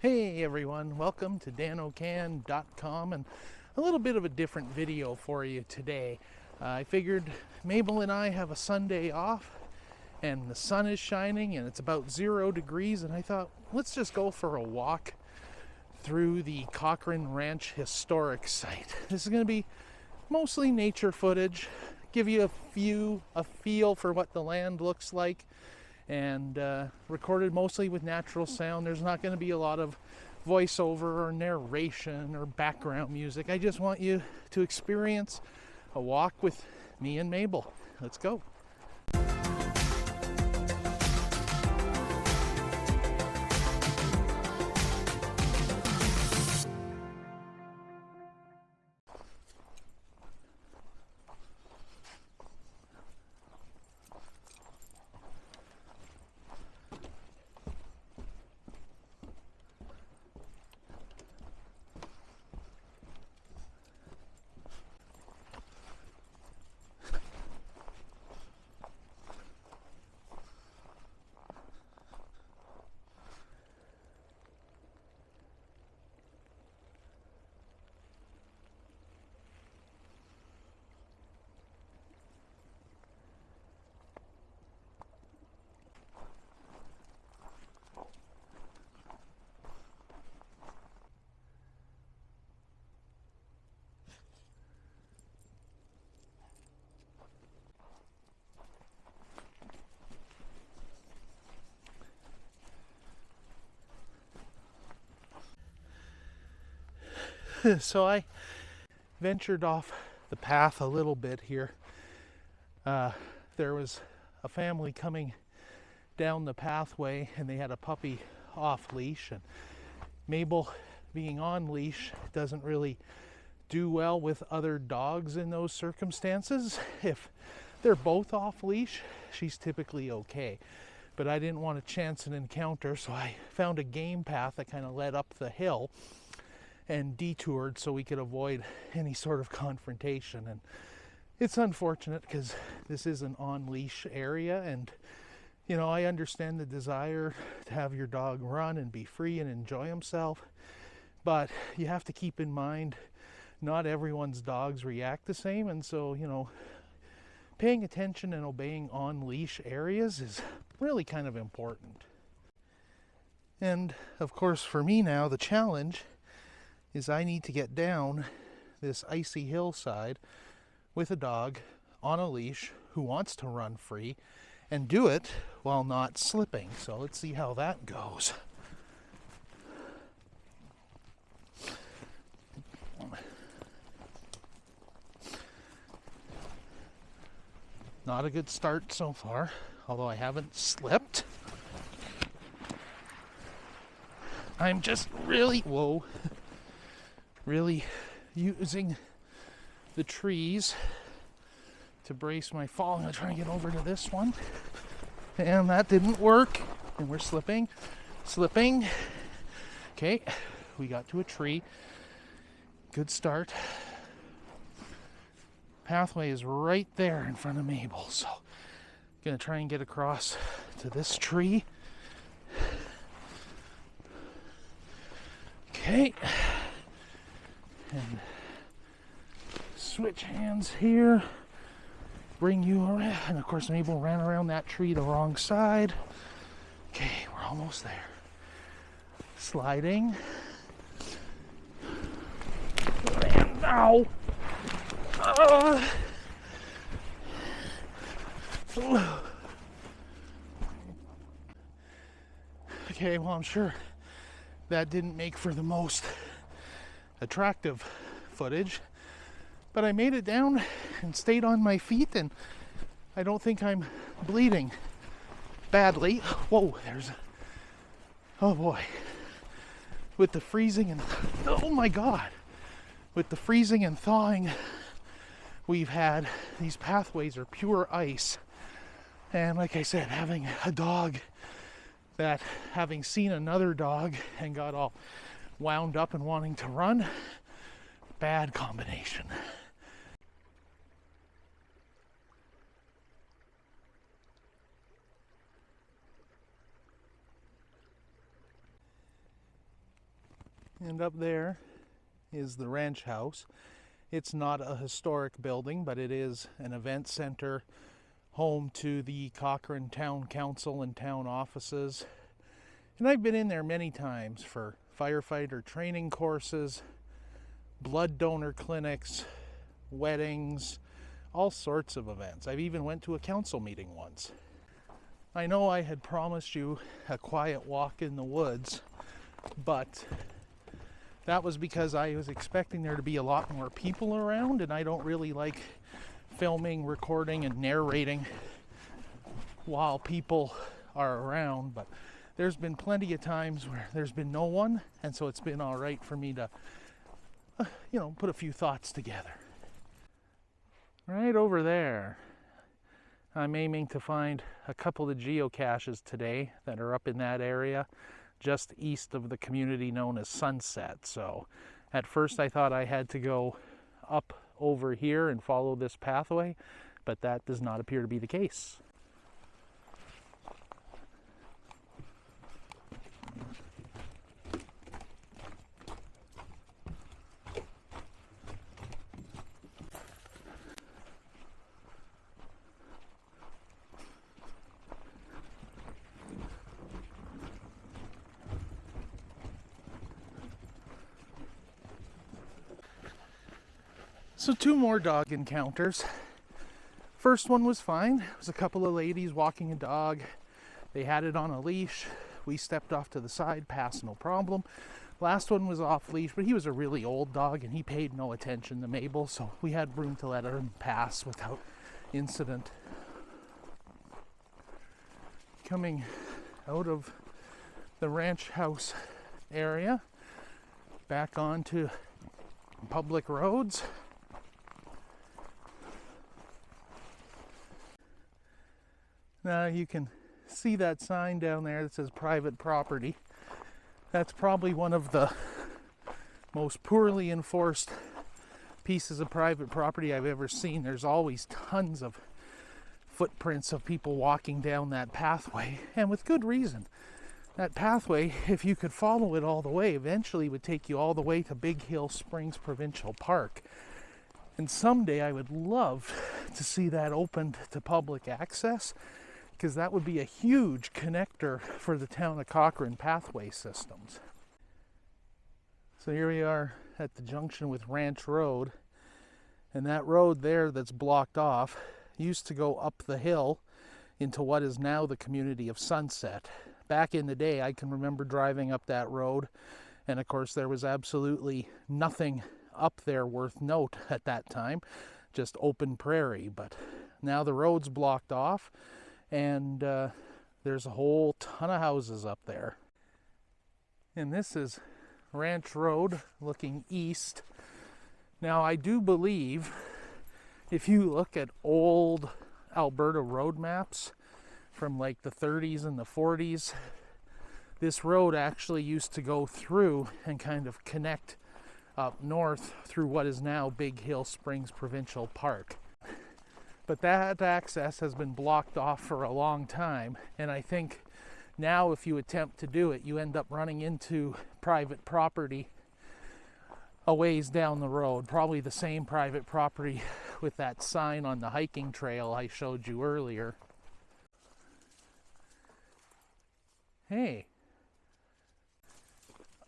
Hey everyone, welcome to DanOCan.com and a little bit of a different video for you today. I figured Mabel and I have a Sunday off and the sun is shining and it's about 0 degrees, and I thought, let's just go for a walk through the Cochrane Ranch Historic Site. This is going to be mostly nature footage, give you a feel for what the land looks like, and recorded mostly with natural sound. There's not going to be a lot of voiceover or narration or background music. I just want you to experience a walk with me and Mabel. Let's go. So I ventured off the path a little bit here. There was a family coming down the pathway and they had a puppy off leash, and Mabel, being on leash, doesn't really do well with other dogs in those circumstances. If they're both off leash, she's typically okay, but I didn't want to chance an encounter, so I found a game path that kind of led up the hill and detoured so we could avoid any sort of confrontation. And it's unfortunate because this is an on-leash area, and you know, I understand the desire to have your dog run and be free and enjoy himself, but you have to keep in mind not everyone's dogs react the same, and so, you know, paying attention and obeying on-leash areas is really kind of important. And of course, for me now, the challenge is I need to get down this icy hillside with a dog on a leash who wants to run free and do it while not slipping. So let's see how that goes. Not a good start so far, although I haven't slipped. I'm just really using the trees to brace my fall. I'm going to try and get over to this one. And that didn't work. And we're slipping. Okay, we got to a tree. Good start. Pathway is right there in front of Mabel. So I'm going to try and get across to this tree. Okay. And switch hands here, bring you around, and of course Mabel ran around that tree the wrong side. Okay, we're almost there. Sliding. And ow! Okay, well, I'm sure that didn't make for the most attractive footage, but I made it down and stayed on my feet, and I don't think I'm bleeding badly. Whoa, oh boy, with the freezing and oh my god, with the freezing and thawing we've had, these pathways are pure ice. And like I said, having a dog that, having seen another dog and got all wound up and wanting to run, bad combination. And up there is the ranch house. It's not a historic building, but it is an event center, home to the Cochrane Town Council and town offices. And I've been in there many times for firefighter training courses, blood donor clinics, weddings, all sorts of events. I've even went to a council meeting once. I know I had promised you a quiet walk in the woods, but that was because I was expecting there to be a lot more people around, and I don't really like filming, recording, and narrating while people are around. But there's been plenty of times where there's been no one, and so it's been all right for me to, put a few thoughts together. Right over there, I'm aiming to find a couple of geocaches today that are up in that area, just east of the community known as Sunset. So at first I thought I had to go up over here and follow this pathway, but that does not appear to be the case. So 2 more dog encounters. First one was fine. It was a couple of ladies walking a dog. They had it on a leash. We stepped off to the side, passed no problem. Last one was off leash, but he was a really old dog and he paid no attention to Mabel, so we had room to let him pass without incident. Coming out of the ranch house area, back onto public roads. Now you can see that sign down there that says private property. That's probably one of the most poorly enforced pieces of private property I've ever seen. There's always tons of footprints of people walking down that pathway, and with good reason. That pathway, if you could follow it all the way, eventually would take you all the way to Big Hill Springs Provincial Park. And someday I would love to see that opened to public access, because that would be a huge connector for the town of Cochrane pathway systems. So here we are at the junction with Ranch Road, and that road there that's blocked off used to go up the hill into what is now the community of Sunset. Back in the day, I can remember driving up that road, and of course there was absolutely nothing up there worth note at that time, just open prairie. But now the road's blocked off, and there's a whole ton of houses up there. And this is Ranch Road looking east. Now I do believe if you look at old Alberta road maps from like the 30s and the 40s, this road actually used to go through and kind of connect up north through what is now Big Hill Springs Provincial Park. But that access has been blocked off for a long time, and I think now if you attempt to do it, you end up running into private property a ways down the road, probably the same private property with that sign on the hiking trail I showed you earlier. Hey,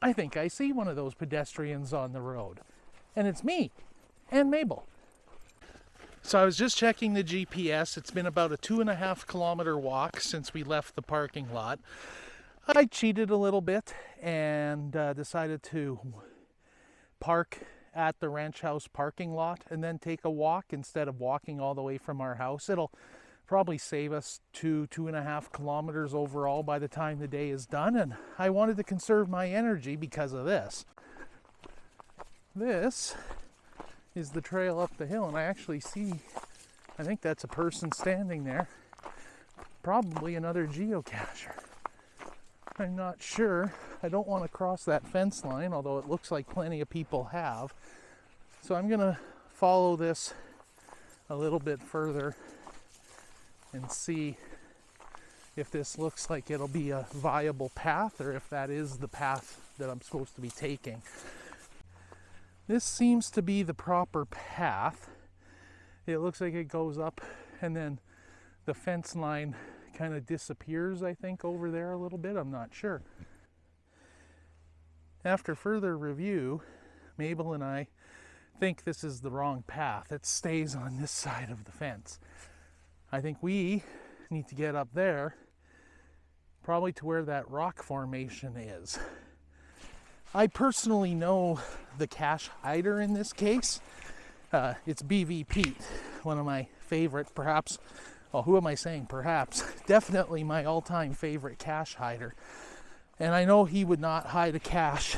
I think I see one of those pedestrians on the road, and it's me and Mabel. So I was just checking the GPS. It's been about a 2.5 kilometer walk since we left the parking lot. I cheated a little bit and decided to park at the ranch house parking lot and then take a walk instead of walking all the way from our house. It'll probably save us 2.5 kilometers overall by the time the day is done, and I wanted to conserve my energy because of this. This is the trail up the hill, and I actually see, I think that's a person standing there, probably another geocacher. I'm not sure. I don't want to cross that fence line, although it looks like plenty of people have. So I'm going to follow this a little bit further and see if this looks like it'll be a viable path or if that is the path that I'm supposed to be taking. This seems to be the proper path. It looks like it goes up and then the fence line kind of disappears, I think, over there a little bit. I'm not sure. After further review, Mabel and I think this is the wrong path. It stays on this side of the fence. I think we need to get up there, probably to where that rock formation is. I personally know the cache hider in this case. It's BV Pete, one of my favorite, perhaps, well, who am I saying perhaps? Definitely my all-time favorite cache hider. And I know he would not hide a cache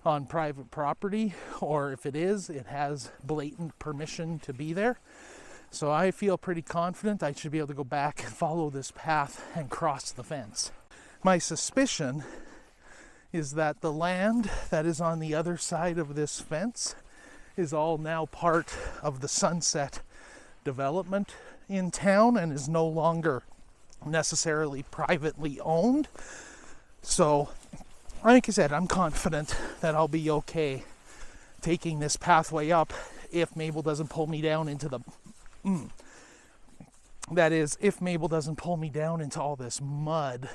on private property, or if it is, it has blatant permission to be there. So I feel pretty confident I should be able to go back and follow this path and cross the fence. My suspicion is that the land that is on the other side of this fence is all now part of the Sunset development in town and is no longer necessarily privately owned. So, like I said, I'm confident that I'll be okay taking this pathway up if Mabel doesn't pull me down into the... That is, if Mabel doesn't pull me down into all this mud.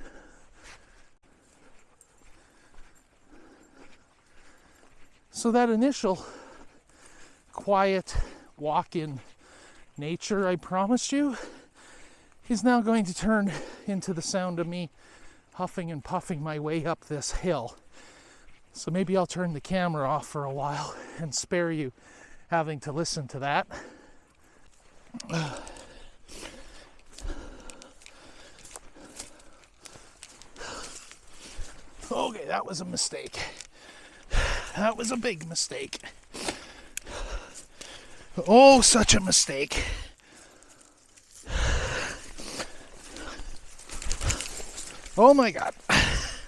So that initial quiet walk in nature I promised you is now going to turn into the sound of me huffing and puffing my way up this hill. So maybe I'll turn the camera off for a while and spare you having to listen to that. Okay, that was a mistake. That was a big mistake. Oh, such a mistake. Oh my God,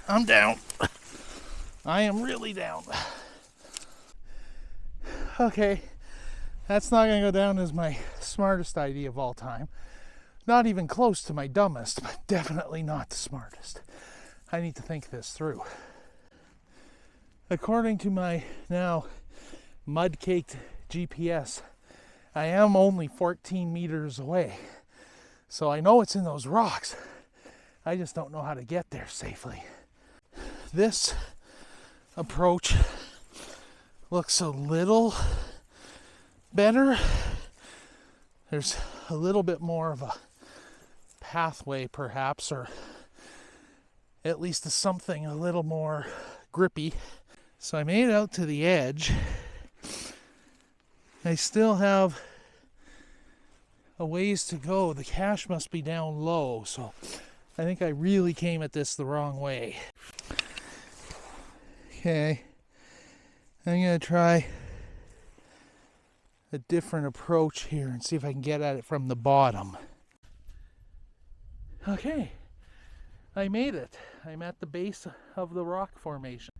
I'm down. I am really down. Okay, that's not going to go down as my smartest idea of all time. Not even close to my dumbest, but definitely not the smartest. I need to think this through. According to my now mud-caked GPS, I am only 14 meters away. So I know it's in those rocks. I just don't know how to get there safely. This approach looks a little better. There's a little bit more of a pathway perhaps, or at least something a little more grippy. So I made it out to the edge. I still have a ways to go. The cache must be down low, so I think I really came at this the wrong way. Okay, I'm going to try a different approach here and see if I can get at it from the bottom. Okay, I made it. I'm at the base of the rock formation.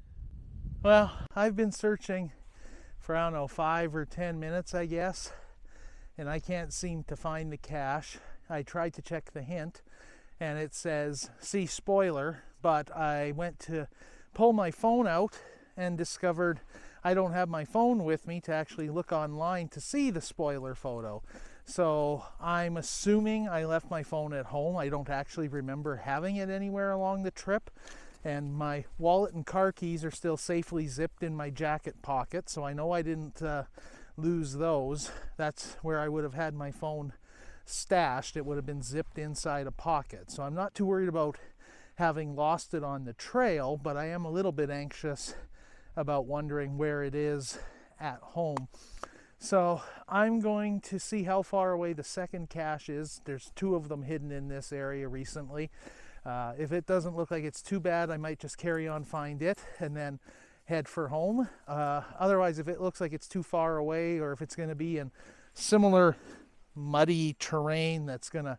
Well, I've been searching for, I don't know, 5 or 10 minutes, I guess, and I can't seem to find the cache. I tried to check the hint, and it says, see spoiler, but I went to pull my phone out and discovered I don't have my phone with me to actually look online to see the spoiler photo. So I'm assuming I left my phone at home. I don't actually remember having it anywhere along the trip. And my wallet and car keys are still safely zipped in my jacket pocket, so I know I didn't lose those. That's where I would have had my phone stashed. It would have been zipped inside a pocket. So I'm not too worried about having lost it on the trail, but I am a little bit anxious about wondering where it is at home. So I'm going to see how far away the second cache is. There's 2 of them hidden in this area recently. If it doesn't look like it's too bad, I might just carry on, find it, and then head for home. Otherwise, if it looks like it's too far away, or if it's going to be in similar muddy terrain that's going to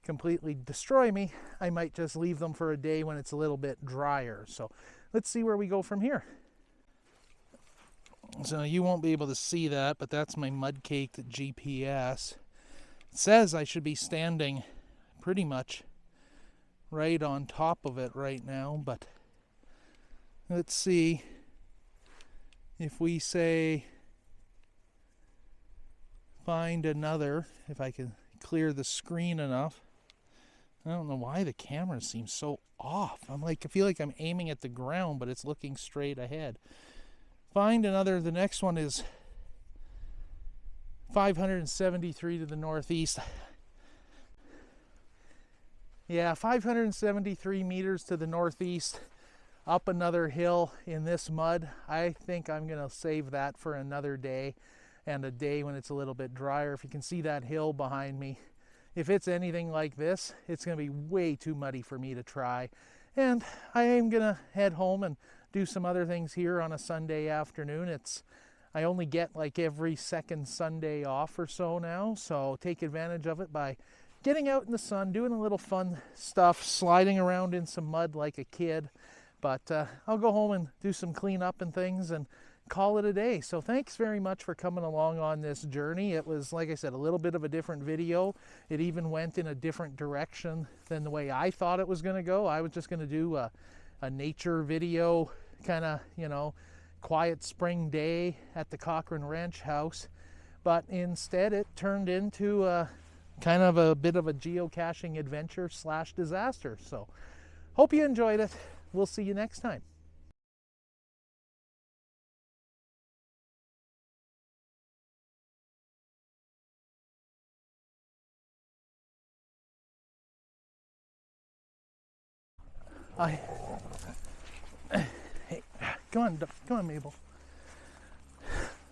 completely destroy me, I might just leave them for a day when it's a little bit drier. So let's see where we go from here. So you won't be able to see that, but that's my mud-caked GPS. It says I should be standing pretty much right on top of it right now, but let's see if we say find another, if I can clear the screen enough. I don't know why the camera seems so off. I feel like I'm aiming at the ground, but it's looking straight ahead. Find another, the next one is 573 to the northeast. Yeah, 573 meters to the northeast, up another hill in this mud. I think I'm gonna save that for another day, and a day when it's a little bit drier. If you can see that hill behind me, if it's anything like this, it's gonna be way too muddy for me to try. And I am gonna head home and do some other things here on a Sunday afternoon. I only get like every second Sunday off or so now, so take advantage of it by getting out in the sun, doing a little fun stuff, sliding around in some mud like a kid. But I'll go home and do some cleanup and things and call it a day. So thanks very much for coming along on this journey. It was, like I said, a little bit of a different video. It even went in a different direction than the way I thought it was going to go. I was just going to do a nature video, kind of, quiet spring day at the Cochrane Ranch House. But instead it turned into kind of a bit of a geocaching adventure / disaster. So hope you enjoyed it. We'll see you next time. Hey, come on, Mabel.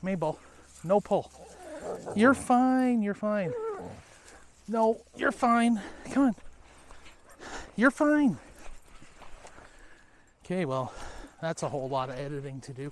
Mabel, no pull. You're fine, you're fine. No, you're fine. Come on. You're fine. Okay, well, that's a whole lot of editing to do.